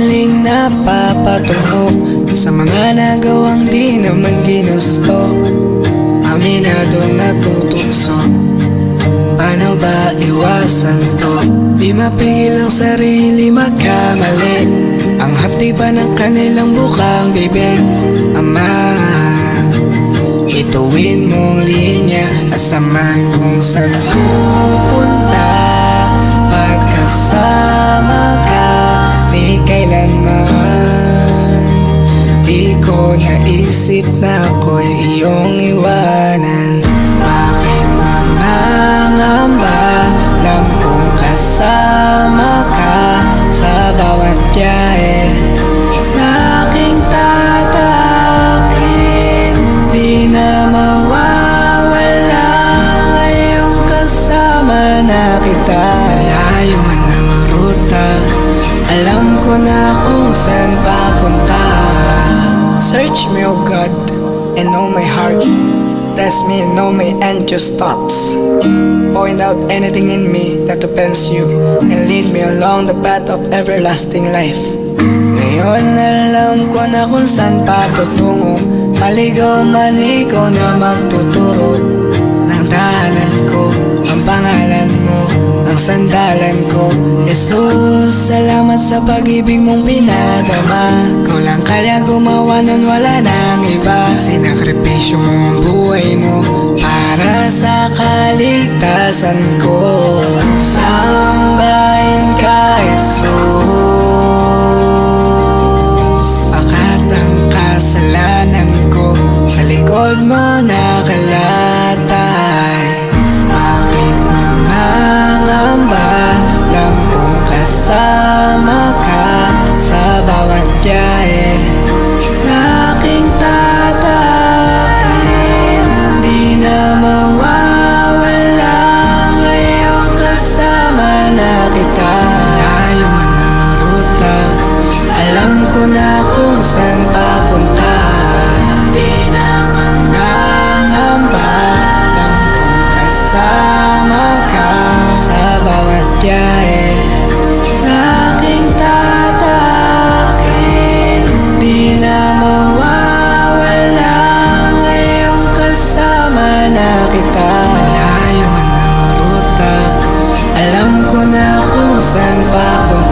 piling napapatungo sa mga nagawang di naman ginusto. Aminadong natutukso, paano ba iwasan to? Di mapigil ang sarili magkamali, ang hapdi pa ng kanilang bukang bibig. Ama, ituwin mong linya at samahan kung saan pupunta. Pagkasama ka, di kailanman. Di ko naisip na ako'y iyong iwanan. Bakit mangangamba? Alam kong kasama ka sa bawat biyahe na aking tatakin. Di na mawawala ngayong kasama na kita. Layo man ang ruta, alam ko na kung saan papunta. Search me, oh God, and know my heart. Test me and know my anxious thoughts. Point out anything in me that offends you, and lead me along the path of everlasting life. Ngayon alam ko na kung saan patutungo. Maligaw man ikaw na magtuturo ng daanan ko, ang pangalan mo, ang sandalan ko. Jesus, salamat sa pag-ibig mong pinadama. Ikaw lang kaya gumawa nun, wala nang iba. Sinakripisyo mo ang buhay mo para sa kaligtasan ko. Sambahin ka, Jesus. Pakat ang kasalanan ko sa likod mo nakalatay. Bakit mangangamba? Alam kong kasama ka sa bawat biyahe na aking tatakin. Di na mawawala ngayong kasama na kita. Layo man ang ruta, alam ko na kung saan papunta. Di na mangangamba, alam kong kasama ka sa bawat biyahe na aking tatakin. Di na mawawala ngayong kasama na kita. Layo man ang ruta, alam ko na kung saan papunta.